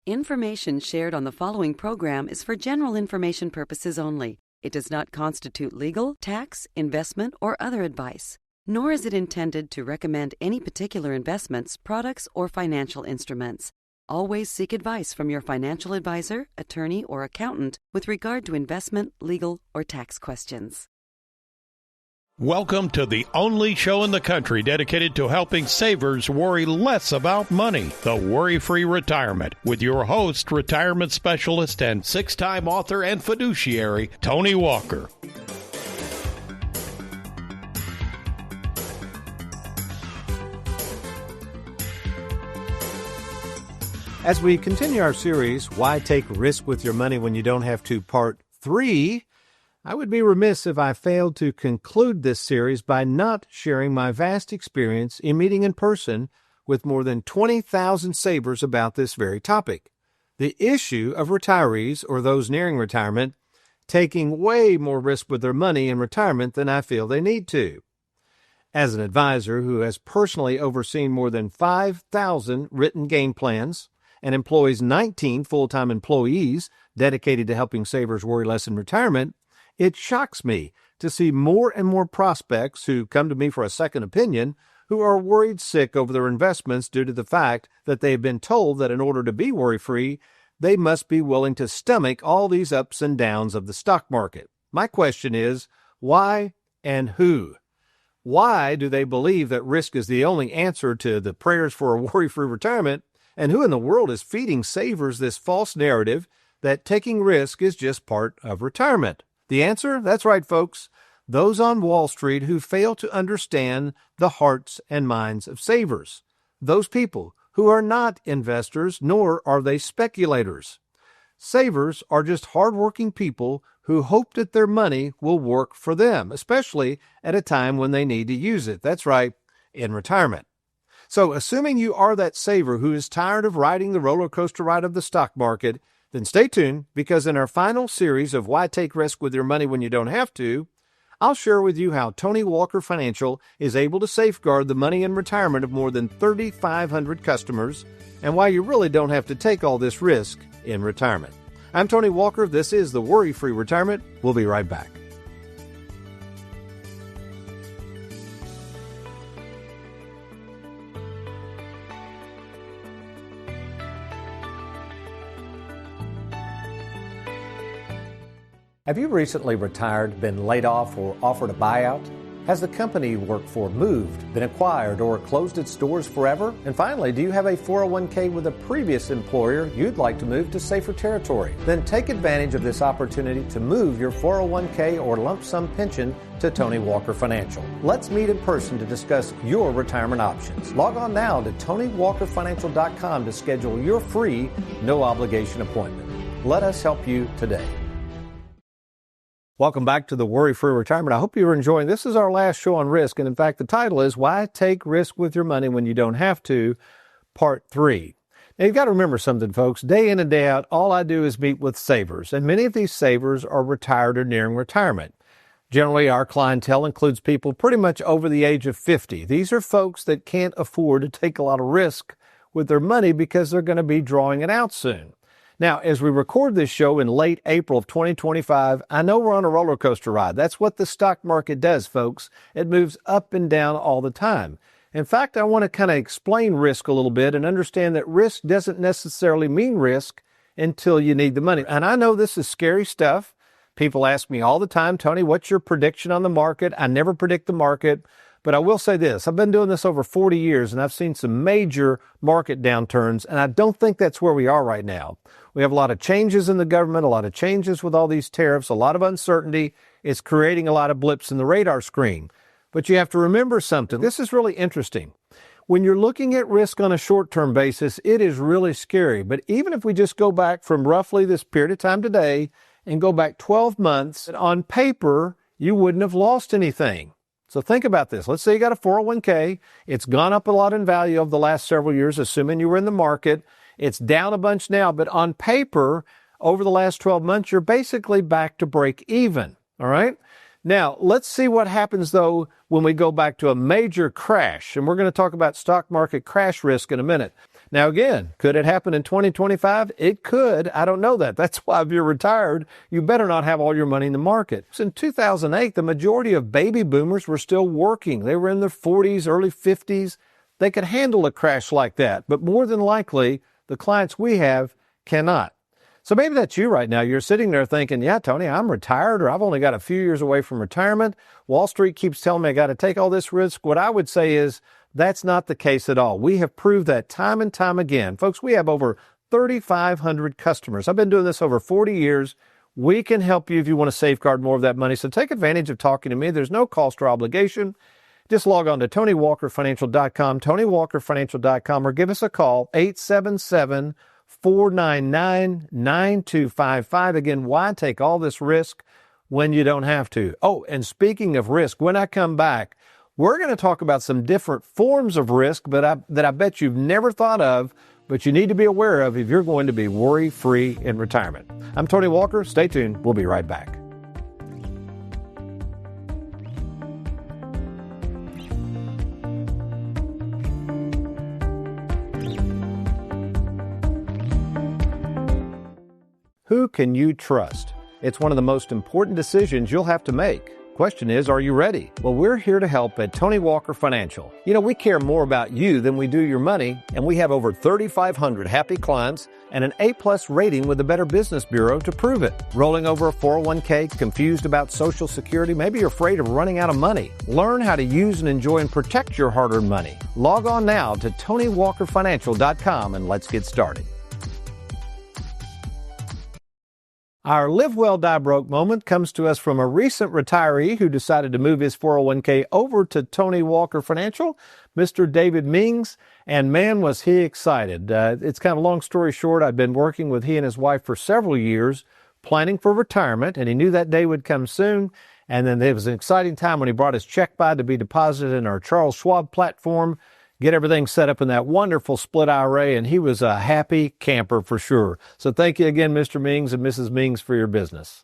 Information shared on the following program is for general information purposes only. It does not constitute legal, tax, investment, or other advice, nor is it intended to recommend any particular investments, products, or financial instruments. Always seek advice from your financial advisor, attorney, or accountant with regard to investment, legal, or tax questions. Welcome to the only show in the country dedicated to helping savers worry less about money, the Worry-Free Retirement, with your host, retirement specialist and six-time author and fiduciary, Tony Walker. As we continue our series, Why Take Risk with Your Money When You Don't Have to, Part 3, I would be remiss if I failed to conclude this series by not sharing my vast experience in meeting in person with more than 20,000 savers about this very topic. The issue of retirees, or those nearing retirement, taking way more risk with their money in retirement than I feel they need to. As an advisor who has personally overseen more than 5,000 written game plans and employs 19 full-time employees dedicated to helping savers worry less in retirement, it shocks me to see more and more prospects who come to me for a second opinion who are worried sick over their investments due to the fact that they have been told that in order to be worry-free, they must be willing to stomach all these ups and downs of the stock market. My question is, why and who? Why do they believe that risk is the only answer to the prayers for a worry-free retirement? And who in the world is feeding savers this false narrative that taking risk is just part of retirement? The answer? That's right, folks. Those on Wall Street who fail to understand the hearts and minds of savers. Those people who are not investors, nor are they speculators. Savers are just hardworking people who hope that their money will work for them, especially at a time when they need to use it. That's right, in retirement. So, assuming you are that saver who is tired of riding the roller coaster ride of the stock market, then stay tuned, because in our final series of Why Take Risk with Your Money When You Don't Have to, I'll share with you how Tony Walker Financial is able to safeguard the money in retirement of more than 3,500 customers, and why you really don't have to take all this risk in retirement. I'm Tony Walker. This is the Worry-Free Retirement. We'll be right back. Have you recently retired, been laid off, or offered a buyout? Has the company you work for moved, been acquired, or closed its doors forever? And finally, do you have a 401k with a previous employer you'd like to move to safer territory? Then take advantage of this opportunity to move your 401k or lump sum pension to Tony Walker Financial. Let's meet in person to discuss your retirement options. Log on now to TonyWalkerFinancial.com to schedule your free, no-obligation appointment. Let us help you today. Welcome back to the Worry-Free Retirement. I hope you're enjoying. This is our last show on risk, and in fact, the title is Why Take Risk with Your Money When You Don't Have to, Part 3. Now, you've got to remember something, folks. Day in and day out, all I do is meet with savers, and many of these savers are retired or nearing retirement. Generally, our clientele includes people pretty much over the age of 50. These are folks that can't afford to take a lot of risk with their money because they're going to be drawing it out soon. Now, as we record this show in late April of 2025, I know we're on a roller coaster ride. That's what the stock market does, folks. It moves up and down all the time. In fact, I want to kind of explain risk a little bit and understand that risk doesn't necessarily mean risk until you need the money. And I know this is scary stuff. People ask me all the time, Tony, what's your prediction on the market? I never predict the market. But I will say this, I've been doing this over 40 years, and I've seen some major market downturns, and I don't think that's where we are right now. We have a lot of changes in the government, a lot of changes with all these tariffs, a lot of uncertainty. It's creating a lot of blips in the radar screen. But you have to remember something. This is really interesting. When you're looking at risk on a short-term basis, it is really scary. But even if we just go back from roughly this period of time today and go back 12 months, on paper, you wouldn't have lost anything. So think about this. Let's say you got a 401k. It's gone up a lot in value over the last several years, assuming you were in the market. It's down a bunch now, but on paper, over the last 12 months, you're basically back to break even. All right? Now, let's see what happens, though, when we go back to a major crash. And we're going to talk about stock market crash risk in a minute. Now, again, could it happen in 2025? It could. I don't know that. That's why if you're retired, you better not have all your money in the market. So in 2008, the majority of baby boomers were still working. They were in their 40s, early 50s. They could handle a crash like that. But more than likely, the clients we have cannot. So maybe that's you right now. You're sitting there thinking, yeah, Tony, I'm retired, or I've only got a few years away from retirement. Wall Street keeps telling me I got to take all this risk. What I would say is that's not the case at all. We have proved that time and time again. Folks, we have over 3,500 customers. I've been doing this over 40 years. We can help you if you want to safeguard more of that money. So take advantage of talking to me. There's no cost or obligation. Just log on to TonyWalkerFinancial.com, TonyWalkerFinancial.com, or give us a call, 877-499-9255. Again, why take all this risk when you don't have to? Oh, and speaking of risk, when I come back, we're going to talk about some different forms of risk that I bet you've never thought of, but you need to be aware of if you're going to be worry-free in retirement. I'm Tony Walker. Stay tuned. We'll be right back. Who can you trust? It's one of the most important decisions you'll have to make. Question is, are you ready? Well, we're here to help at Tony Walker Financial. You know, we care more about you than we do your money, and we have over 3,500 happy clients and an A-plus rating with the Better Business Bureau to prove it. Rolling over a 401k, confused about Social Security, maybe you're afraid of running out of money. Learn how to use and enjoy and protect your hard-earned money. Log on now to TonyWalkerFinancial.com and let's get started. Our Live Well, Die Broke moment comes to us from a recent retiree who decided to move his 401k over to Tony Walker Financial, Mr. David Mings, and man, was he excited. It's kind of a long story short. I've been working with he and his wife for several years, planning for retirement, and he knew that day would come soon. And then it was an exciting time when he brought his check by to be deposited in our Charles Schwab platform, get everything set up in that wonderful split IRA, and he was a happy camper for sure. So thank you again, Mr. Mings and Mrs. Mings, for your business.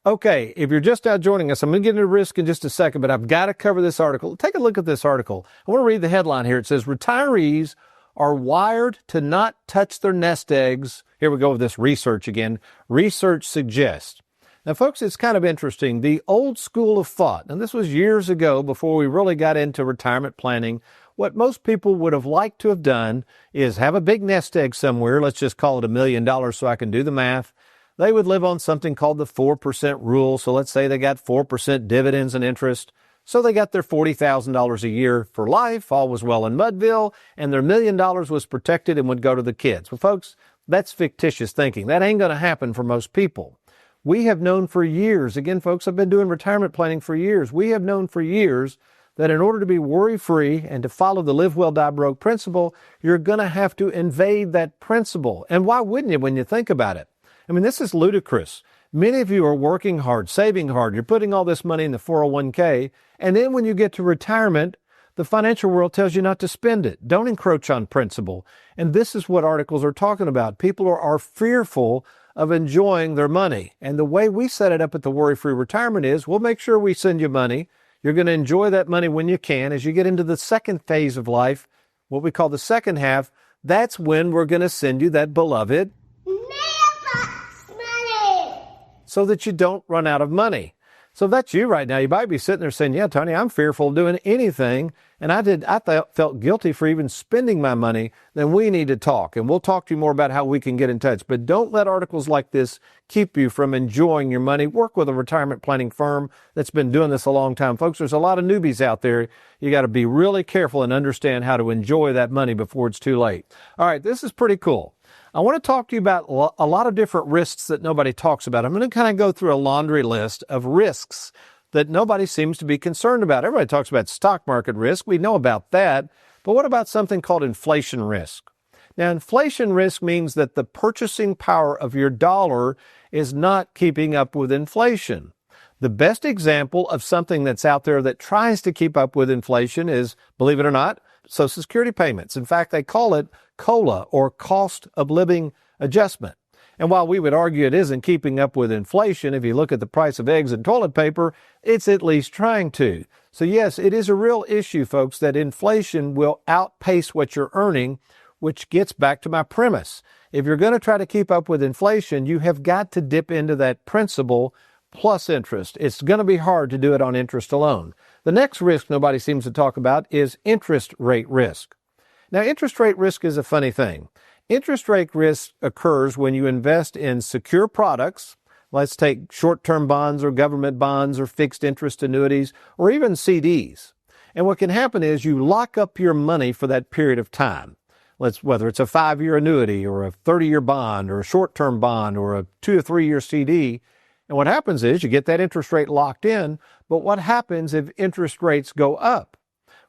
Okay, if you're just now joining us, I'm going to get into risk in just a second, but I've got to cover this article. Take a look at this article. I want to read the headline here. It says, retirees are wired to not touch their nest eggs. Here we go with this research again. Research suggests. Now, folks, it's kind of interesting. The old school of thought, and this was years ago before we really got into retirement planning, what most people would have liked to have done is have a big nest egg somewhere. Let's just call it $1 million so I can do the math. They would live on something called the 4% rule. So let's say they got 4% dividends and interest. So they got their $40,000 a year for life. All was well in Mudville, and their $1 million was protected and would go to the kids. Well, folks, that's fictitious thinking. That ain't going to happen for most people. We have known for years, again, folks, I've been doing retirement planning for years. We have known for years that in order to be worry-free and to follow the Live Well, Die Broke principle, you're going to have to invade that principle. And why wouldn't you when you think about it? I mean, this is ludicrous. Many of you are working hard, saving hard. You're putting all this money in the 401k. And then when you get to retirement, the financial world tells you not to spend it. Don't encroach on principle. And this is what articles are talking about. People are fearful of enjoying their money. And the way we set it up at the Worry-Free Retirement is we'll make sure we send you money. You're going to enjoy that money when you can. As you get into the second phase of life, what we call the second half, that's when we're going to send you that beloved mailbox money so that you don't run out of money. So if that's you right now, you might be sitting there saying, yeah, Tony, I'm fearful of doing anything. And I felt guilty for even spending my money. Then we need to talk. And we'll talk to you more about how we can get in touch. But don't let articles like this keep you from enjoying your money. Work with a retirement planning firm that's been doing this a long time. Folks, there's a lot of newbies out there. You got to be really careful and understand how to enjoy that money before it's too late. All right, this is pretty cool. I want to talk to you about a lot of different risks that nobody talks about. I'm going to kind of go through a laundry list of risks that nobody seems to be concerned about. Everybody talks about stock market risk. We know about that. But what about something called inflation risk? Now, inflation risk means that the purchasing power of your dollar is not keeping up with inflation. The best example of something that's out there that tries to keep up with inflation is, believe it or not, Social Security payments. In fact, they call it COLA, or cost of living adjustment. And while we would argue it isn't keeping up with inflation, if you look at the price of eggs and toilet paper, it's at least trying to. So yes, it is a real issue, folks, that inflation will outpace what you're earning. which gets back to my premise. If you're going to try to keep up with inflation, you have got to dip into that principal plus interest. It's going to be hard to do it on interest alone. The next risk nobody seems to talk about is interest rate risk. Now, interest rate risk is a funny thing. Interest rate risk occurs when you invest in secure products. Let's take short-term bonds or government bonds or fixed interest annuities or even CDs. And what can happen is you lock up your money for that period of time. Whether it's a 5-year annuity or a 30-year bond or a short-term bond or a 2 or 3 year CD. And what happens is you get that interest rate locked in, but what happens if interest rates go up?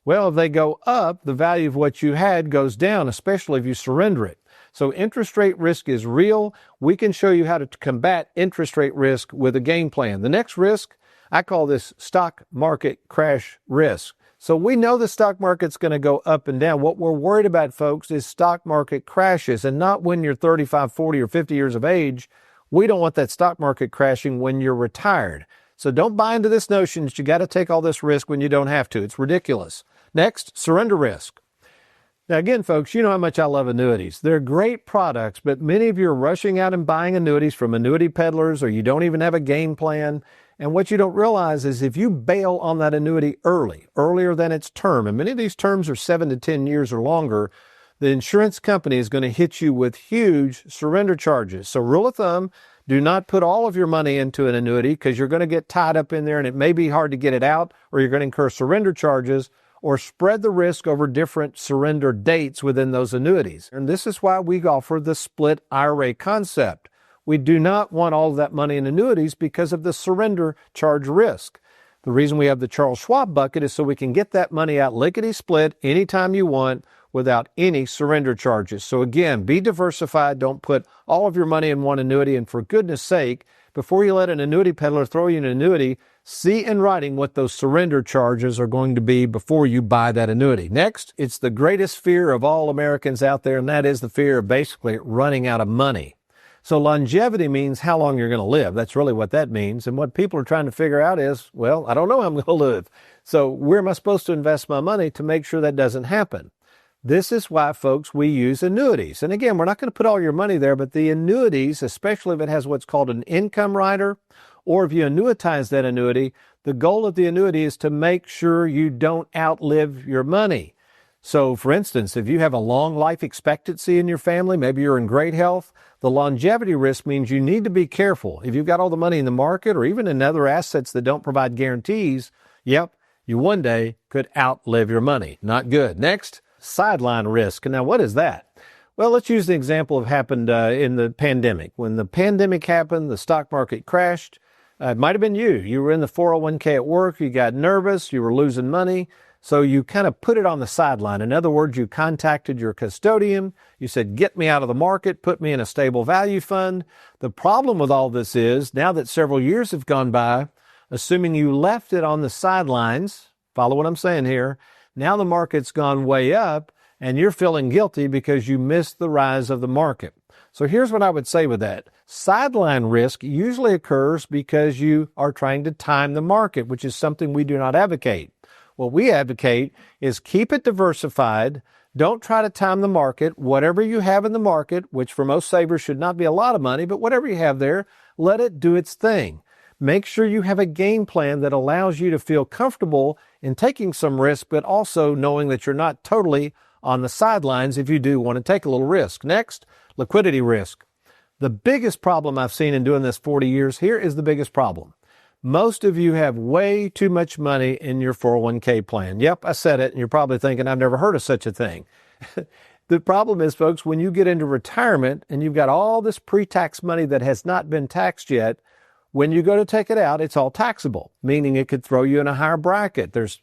Well, if they go up, the value of what you had goes down, especially if you surrender it. So interest rate risk is real. We can show you how to combat interest rate risk with a game plan. The next risk, I call this stock market crash risk. So we know the stock market's going to go up and down. What we're worried about, folks, is stock market crashes, and not when you're 35, 40, or 50 years of age. We don't want that stock market crashing when you're retired. So don't buy into this notion that you got to take all this risk when you don't have to. It's ridiculous. Next, surrender risk. Now, again, folks, you know how much I love annuities. They're great products, but many of you are rushing out and buying annuities from annuity peddlers, or you don't even have a game plan. And what you don't realize is if you bail on that annuity earlier than its term, and many of these terms are 7 to 10 years or longer, the insurance company is going to hit you with huge surrender charges. So rule of thumb, do not put all of your money into an annuity because you're going to get tied up in there and it may be hard to get it out, or you're going to incur surrender charges, or spread the risk over different surrender dates within those annuities. And this is why we offer the split IRA concept. We do not want all of that money in annuities because of the surrender charge risk. The reason we have the Charles Schwab bucket is so we can get that money out lickety-split anytime you want without any surrender charges. So again, be diversified. Don't put all of your money in one annuity. And for goodness sake, before you let an annuity peddler throw you an annuity, see in writing what those surrender charges are going to be before you buy that annuity. Next, it's the greatest fear of all Americans out there, and that is the fear of basically running out of money. So longevity means how long you're going to live. That's really what that means. And what people are trying to figure out is, well, I don't know how I'm going to live. So where am I supposed to invest my money to make sure that doesn't happen? This is why, folks, we use annuities. And again, we're not going to put all your money there, but the annuities, especially if it has what's called an income rider, or if you annuitize that annuity, the goal of the annuity is to make sure you don't outlive your money. So, for instance, if you have a long life expectancy in your family, maybe you're in great health, the longevity risk means you need to be careful. If you've got all the money in the market or even in other assets that don't provide guarantees, you one day could outlive your money. Not good. Next, sideline risk. Now, what is that? Well, let's use the example of happened in the pandemic. When the pandemic happened, the stock market crashed. It might have been you. You were in the 401k at work. You got nervous. You were losing money. So you kind of put it on the sideline. In other words, you contacted your custodian. You said, get me out of the market, put me in a stable value fund. The problem with all this is now that several years have gone by, assuming you left it on the sidelines, follow what I'm saying here, now the market's gone way up and you're feeling guilty because you missed the rise of the market. So here's what I would say with that. Sideline risk usually occurs because you are trying to time the market, which is something we do not advocate. What we advocate is keep it diversified. Don't try to time the market. Whatever you have in the market, which for most savers should not be a lot of money, but whatever you have there, let it do its thing. Make sure you have a game plan that allows you to feel comfortable in taking some risk, but also knowing that you're not totally on the sidelines if you do want to take a little risk. Next, liquidity risk. The biggest problem I've seen in doing this 40 years, here is the biggest problem. Most of you have way too much money in your 401k plan. Yep, I said it, and you're probably thinking, I've never heard of such a thing. The problem is, folks, when you get into retirement and you've got all this pre-tax money that has not been taxed yet, when you go to take it out, it's all taxable, meaning it could throw you in a higher bracket. There's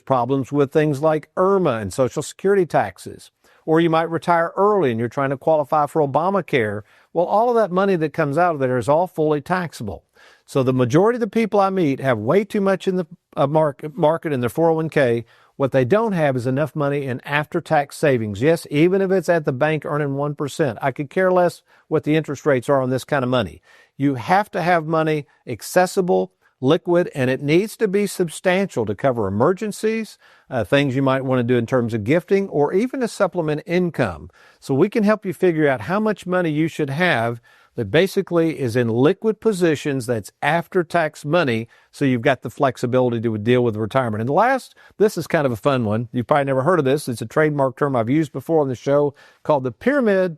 problems with things like IRMA and Social Security taxes. Or you might retire early and you're trying to qualify for Obamacare. Well, all of that money that comes out of there is all fully taxable. So the majority of the people I meet have way too much in the market in their 401k. What they don't have is enough money in after-tax savings. Yes, even if it's at the bank earning 1%. I could care less what the interest rates are on this kind of money. You have to have money accessible, liquid, and it needs to be substantial to cover emergencies, things you might want to do in terms of gifting, or even to supplement income. So we can help you figure out how much money you should have that basically is in liquid positions that's after-tax money, so you've got the flexibility to deal with retirement. And last, this is kind of a fun one. You've probably never heard of this. It's a trademark term I've used before on the show called the pyramid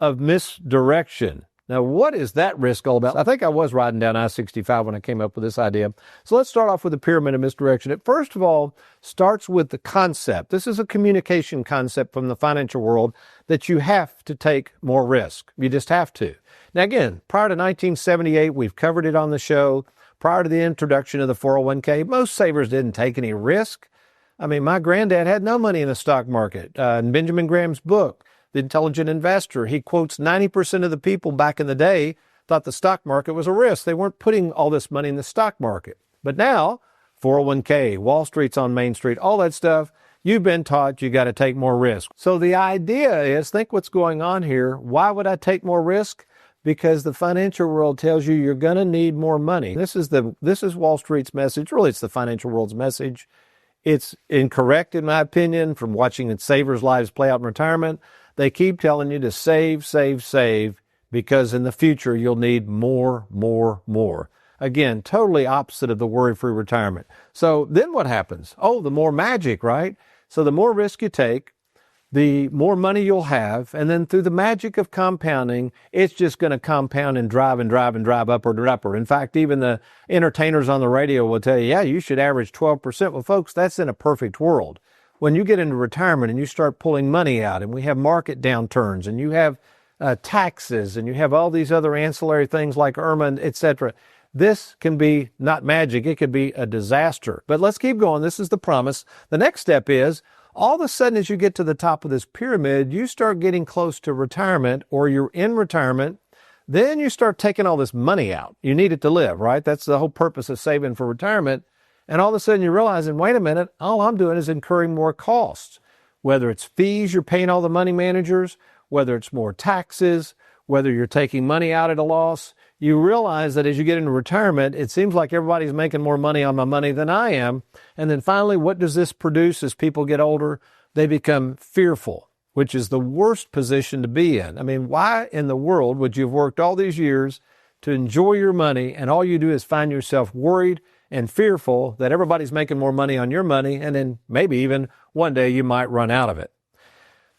of misdirection. Now, what is that risk all about? I think I was riding down I-65 when I came up with this idea. So let's start off with the pyramid of misdirection. It first of all starts with the concept. This is a communication concept from the financial world that you have to take more risk. You just have to. Now, again, prior to 1978, we've covered it on the show. Prior to the introduction of the 401k, most savers didn't take any risk. I mean, my granddad had no money in the stock market. In Benjamin Graham's book, The Intelligent Investor, he quotes 90% of the people back in the day thought the stock market was a risk. They weren't putting all this money in the stock market. But now, 401k, Wall Street's on Main Street, all that stuff, you've been taught you got to take more risk. So the idea is, think what's going on here. Why would I take more risk? Because the financial world tells you you're going to need more money. This is Wall Street's message. Really, it's the financial world's message. It's incorrect, in my opinion, from watching its savers' lives play out in retirement. They keep telling you to save, save, save, because in the future you'll need more, more, more. Again, totally opposite of the worry-free retirement. So then what happens? Oh, the more magic, right? So the more risk you take, the more money you'll have, and then through the magic of compounding, it's just going to compound and drive upward and upward. In fact, even the entertainers on the radio will tell you, yeah, you should average 12%. Well, folks, that's in a perfect world. When you get into retirement and you start pulling money out, and we have market downturns, and you have taxes, and you have all these other ancillary things like IRMA, etc., this can be not magic. It could be a disaster. But let's keep going. This is the promise. The next step is, all of a sudden, as you get to the top of this pyramid, you start getting close to retirement, or you're in retirement. Then you start taking all this money out. You need it to live, right? That's the whole purpose of saving for retirement. And all of a sudden you're realizing, wait a minute, all I'm doing is incurring more costs. Whether it's fees you're paying all the money managers, whether it's more taxes, whether you're taking money out at a loss, you realize that as you get into retirement, it seems like everybody's making more money on my money than I am. And then finally, what does this produce as people get older? They become fearful, which is the worst position to be in. I mean, why in the world would you have worked all these years to enjoy your money, and all you do is find yourself worried and fearful that everybody's making more money on your money, and then maybe even one day you might run out of it?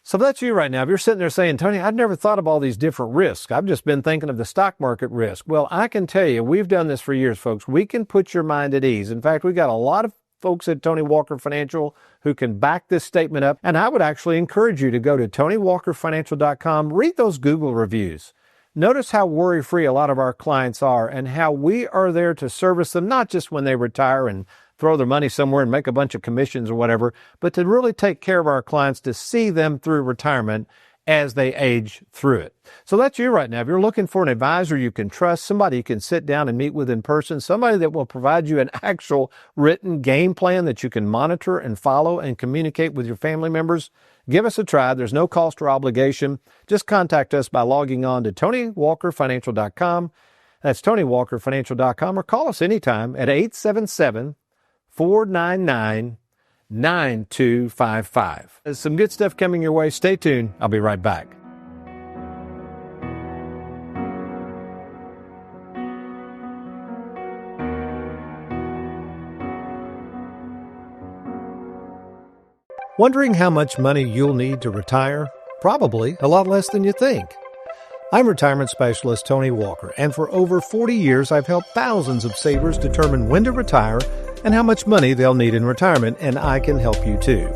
So that's you right now. If you're sitting there saying, Tony, I've never thought of all these different risks. I've just been thinking of the stock market risk. Well, I can tell you, we've done this for years, folks. We can put your mind at ease. In fact, we got a lot of folks at Tony Walker Financial who can back this statement up. And I would actually encourage you to go to TonyWalkerFinancial.com, read those Google reviews. Notice how worry-free a lot of our clients are, and how we are there to service them, not just when they retire and throw their money somewhere and make a bunch of commissions or whatever, but to really take care of our clients, to see them through retirement as they age through it. So that's you right now. If you're looking for an advisor you can trust, somebody you can sit down and meet with in person, somebody that will provide you an actual written game plan that you can monitor and follow and communicate with your family members, give us a try. There's no cost or obligation. Just contact us by logging on to TonyWalkerFinancial.com. That's TonyWalkerFinancial.com, or call us anytime at 877-499-9255. There's some good stuff coming your way. Stay tuned. I'll be right back. Wondering how much money you'll need to retire? Probably a lot less than you think. I'm retirement specialist Tony Walker, and for over 40 years I've helped thousands of savers determine when to retire and how much money they'll need in retirement, and I can help you too.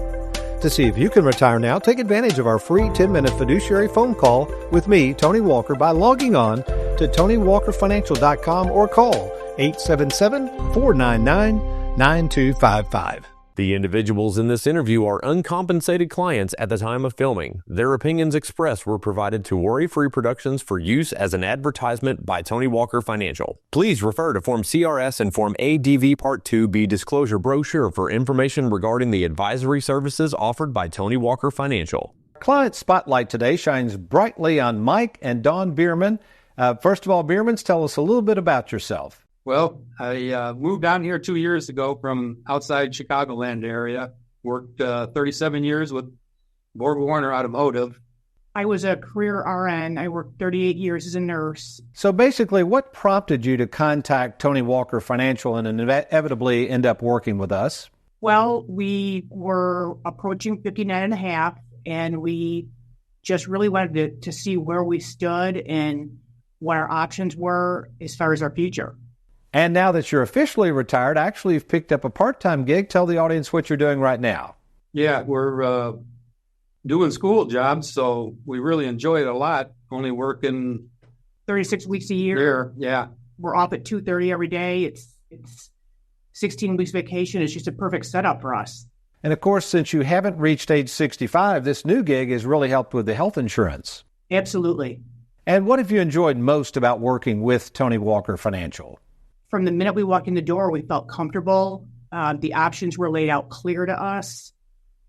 To see if you can retire now, take advantage of our free 10-minute fiduciary phone call with me, Tony Walker, by logging on to TonyWalkerFinancial.com or call 877-499-9255. The individuals in this interview are uncompensated clients at the time of filming. Their opinions expressed were provided to Worry-Free Productions for use as an advertisement by Tony Walker Financial. Please refer to Form CRS and Form ADV Part 2B Disclosure Brochure for information regarding the advisory services offered by Tony Walker Financial. Client Spotlight today shines brightly on Mike and Dawn Bierman. First of all, Biermans, tell us a little bit about yourself. Well, I moved down here 2 years ago from outside Chicagoland area. Worked 37 years with Borg Warner Automotive. I was a career RN. I worked 38 years as a nurse. So basically, what prompted you to contact Tony Walker Financial and inevitably end up working with us? Well, we were approaching 59 and a half, and we just really wanted to see where we stood and what our options were as far as our future. And now that you're officially retired, actually you've picked up a part-time gig. Tell the audience what you're doing right now. Yeah, we're doing school jobs, so we really enjoy it a lot. Only working 36 weeks a year. here, yeah. We're off at 2:30 every day. It's 16 weeks vacation. It's just a perfect setup for us. And of course, since you haven't reached age 65, this new gig has really helped with the health insurance. Absolutely. And what have you enjoyed most about working with Tony Walker Financial? From the minute we walked in the door, we felt comfortable. The options were laid out clear to us.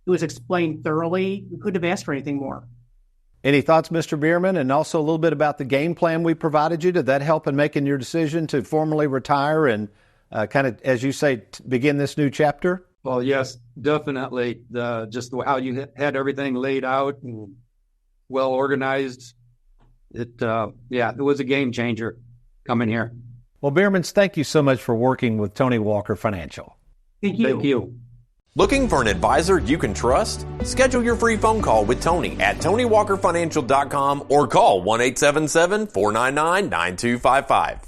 It was explained thoroughly. We couldn't have asked for anything more. Any thoughts, Mr. Bierman? And also a little bit about the game plan we provided you. Did that help in making your decision to formally retire and kind of, as you say, begin this new chapter? Well, yes, definitely. Just how you had everything laid out and well organized. It was a game changer coming here. Well, Biermans, thank you so much for working with Tony Walker Financial. Thank you. Thank you. Looking for an advisor you can trust? Schedule your free phone call with Tony at TonyWalkerFinancial.com or call 1-877-499-9255.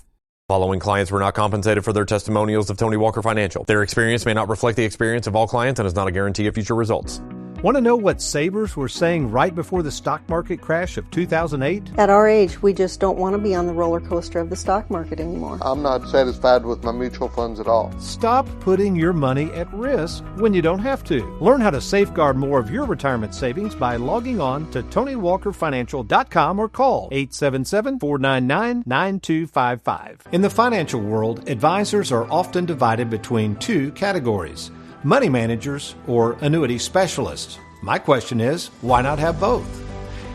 Following clients were not compensated for their testimonials of Tony Walker Financial. Their experience may not reflect the experience of all clients and is not a guarantee of future results. Want to know what savers were saying right before the stock market crash of 2008? At our age, we just don't want to be on the roller coaster of the stock market anymore. I'm not satisfied with my mutual funds at all. Stop putting your money at risk when you don't have to. Learn how to safeguard more of your retirement savings by logging on to TonyWalkerFinancial.com or call 877-499-9255. In the financial world, advisors are often divided between two categories: money managers or annuity specialists. My question is, why not have both?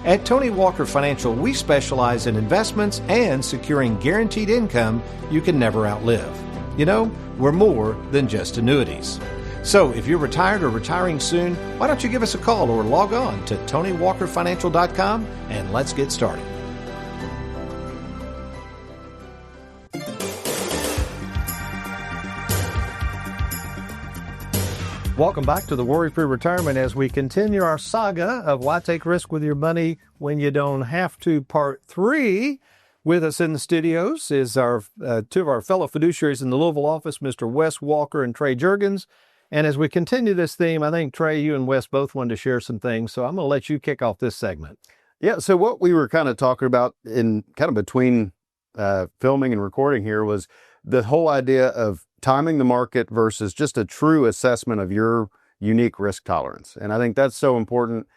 At Tony Walker Financial, we specialize in investments and securing guaranteed income you can never outlive. You know, we're more than just annuities. So if you're retired or retiring soon, why don't you give us a call or log on to TonyWalkerFinancial.com and let's get started. Welcome back to the Worry-Free Retirement as we continue our saga of why take risk with your money when you don't have to, part 3. With us in the studios is our two of our fellow fiduciaries in the Louisville office, Mr. Wes Walker and Trey Juergens. And as we continue this theme, I think, Trey, you and Wes both wanted to share some things, so I'm going to let you kick off this segment. Yeah, so what we were kind of talking about in kind of between filming and recording here was the whole idea of timing the market versus just a true assessment of your unique risk tolerance. And I think that's so important.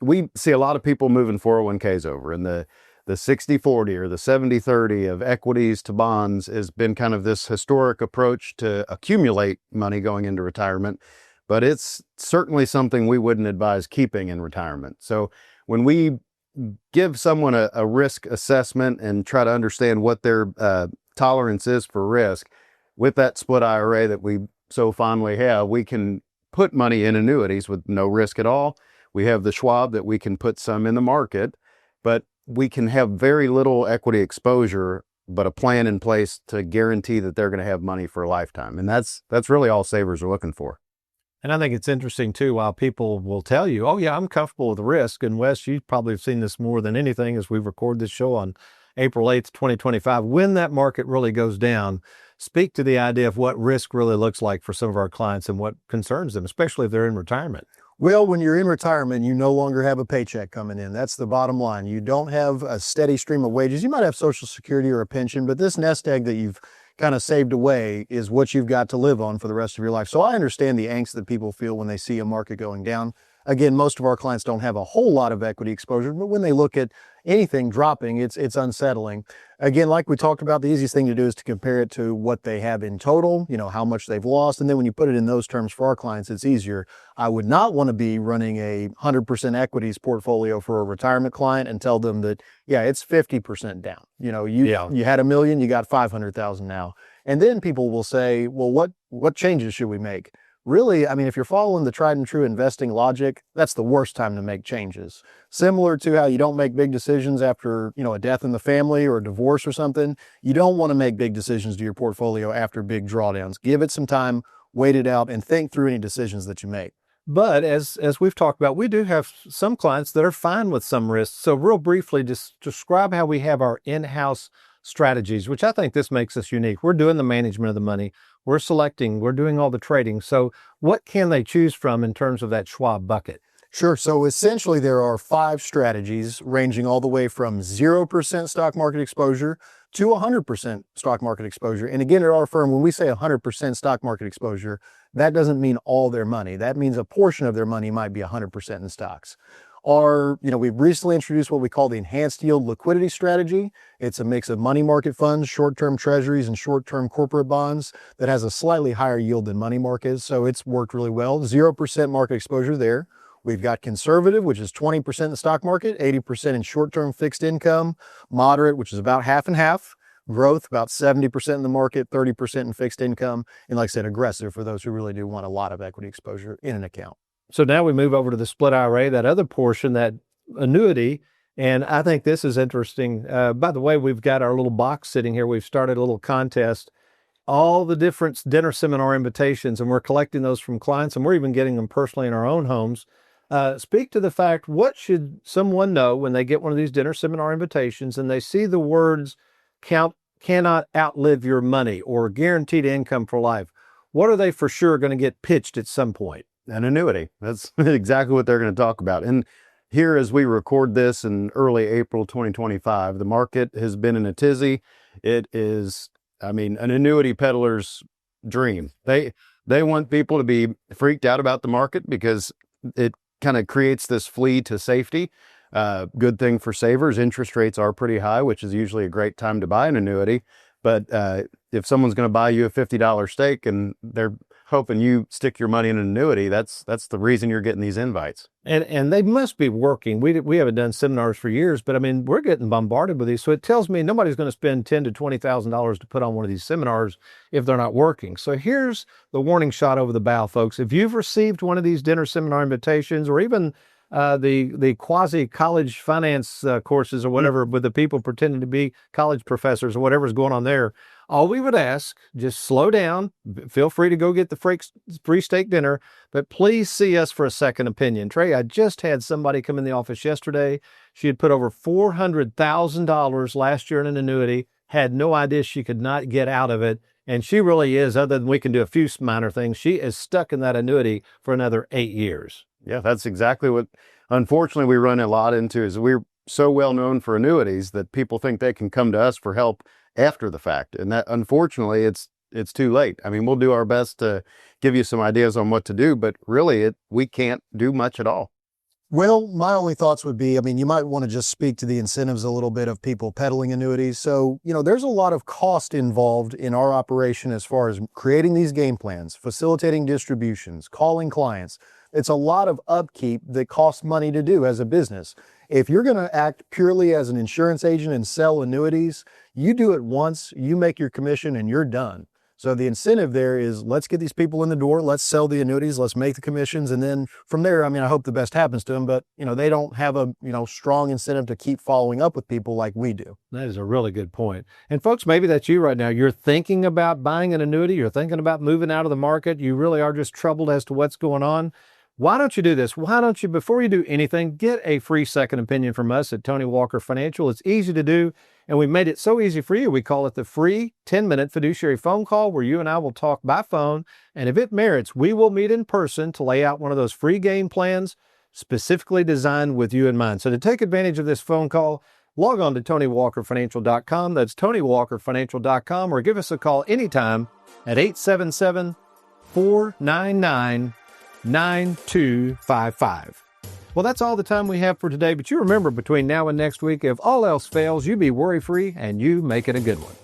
We see a lot of people moving 401ks over, and the 60-40 or the 70-30 of equities to bonds has been kind of this historic approach to accumulate money going into retirement. But it's certainly something we wouldn't advise keeping in retirement. So when we give someone a risk assessment and try to understand what their tolerance is for risk, with that split IRA that we so fondly have, we can put money in annuities with no risk at all. We have the Schwab that we can put some in the market, but we can have very little equity exposure, but a plan in place to guarantee that they're going to have money for a lifetime. And that's really all savers are looking for. And I think it's interesting, too, while people will tell you, oh, yeah, I'm comfortable with the risk. And Wes, you probably have seen this more than anything as we record this show on April 8th, 2025. When that market really goes down, speak to the idea of what risk really looks like for some of our clients and what concerns them, especially if they're in retirement. Well, when you're in retirement, you no longer have a paycheck coming in. That's the bottom line. You don't have a steady stream of wages. You might have Social Security or a pension, but this nest egg that you've kind of saved away is what you've got to live on for the rest of your life. So I understand the angst that people feel when they see a market going down. Again, most of our clients don't have a whole lot of equity exposure, but when they look at anything dropping, it's unsettling. Again, like we talked about, the easiest thing to do is to compare it to what they have in total, how much they've lost. And then when you put it in those terms for our clients, it's easier. I would not want to be running a 100% equities portfolio for a retirement client and tell them that, yeah, it's 50% down. You had $1 million, you got 500,000 now. And then people will say, well, what changes should we make? Really, I mean, if you're following the tried and true investing logic, that's the worst time to make changes. Similar to how you don't make big decisions after, a death in the family or a divorce or something, you don't want to make big decisions to your portfolio after big drawdowns. Give it some time, wait it out, and think through any decisions that you make. But as we've talked about, we do have some clients that are fine with some risks. So real briefly, just describe how we have our in-house strategies, which I think this makes us unique. We're doing the management of the money. We're selecting, we're doing all the trading. So what can they choose from in terms of that Schwab bucket? Sure. So essentially there are 5 strategies ranging all the way from 0% stock market exposure to 100% stock market exposure. And again, at our firm, when we say 100% stock market exposure, that doesn't mean all their money. That means a portion of their money might be 100% in stocks. We've recently introduced what we call the enhanced yield liquidity strategy. It's a mix of money market funds, short-term treasuries, and short-term corporate bonds that has a slightly higher yield than money markets. So it's worked really well. 0% market exposure there. We've got conservative, which is 20% in the stock market, 80% in short-term fixed income, moderate, which is about half and half, growth, about 70% in the market, 30% in fixed income, and like I said, aggressive for those who really do want a lot of equity exposure in an account. So now we move over to the split IRA, that other portion, that annuity. And I think this is interesting. By the way, we've got our little box sitting here. We've started a little contest, all the different dinner seminar invitations, and we're collecting those from clients, and we're even getting them personally in our own homes. Speak to the fact, what should someone know when they get one of these dinner seminar invitations and they see the words cannot outlive your money or guaranteed income for life? What are they for sure going to get pitched at some point? An annuity. That's exactly what they're going to talk about. And here, as we record this in early April 2025, the market has been in a tizzy. It is, an annuity peddler's dream. They want people to be freaked out about the market because it kind of creates this flee to safety. Good thing for savers. Interest rates are pretty high, which is usually a great time to buy an annuity. But if someone's going to buy you a $50 stake and they're hoping you stick your money in an annuity, that's the reason you're getting these invites. And they must be working. We haven't done seminars for years, but we're getting bombarded with these. So it tells me nobody's going to spend $10,000 to $20,000 to put on one of these seminars if they're not working. So here's the warning shot over the bow, folks. If you've received one of these dinner seminar invitations, or even the quasi-college finance courses or whatever, with the people pretending to be college professors or whatever's going on there, all we would ask, just slow down. Feel free to go get the free steak dinner, but please see us for a second opinion. Trey, I just had somebody come in the office yesterday. She had put over $400,000 last year in an annuity, had no idea she could not get out of it. And she really is, other than we can do a few minor things, she is stuck in that annuity for another 8 years. Yeah, that's exactly what, unfortunately, we run a lot into, is we're so well known for annuities that people think they can come to us for help after the fact. And that, unfortunately, it's too late. We'll do our best to give you some ideas on what to do, but really we can't do much at all. Well, my only thoughts would be, you might want to just speak to the incentives a little bit of people peddling annuities. So, there's a lot of cost involved in our operation as far as creating these game plans, facilitating distributions, calling clients. It's a lot of upkeep that costs money to do as a business. If you're going to act purely as an insurance agent and sell annuities, you do it once, you make your commission, and you're done. So the incentive there is, let's get these people in the door, let's sell the annuities, let's make the commissions, and then from there, I hope the best happens to them, but they don't have a strong incentive to keep following up with people like we do. That is a really good point. And folks, maybe that's you right now. You're thinking about buying an annuity, you're thinking about moving out of the market, you really are just troubled as to what's going on. Why don't you do this? Why don't you, before you do anything, get a free second opinion from us at Tony Walker Financial. It's easy to do, and we made it so easy for you. We call it the free 10-minute fiduciary phone call, where you and I will talk by phone, and if it merits, we will meet in person to lay out one of those free game plans specifically designed with you in mind. So to take advantage of this phone call, log on to TonyWalkerFinancial.com. That's TonyWalkerFinancial.com, or give us a call anytime at 877-499-5555. 888-866-9255. Well, that's all the time we have for today, but you remember between now and next week, if all else fails, you be worry-free and you make it a good one.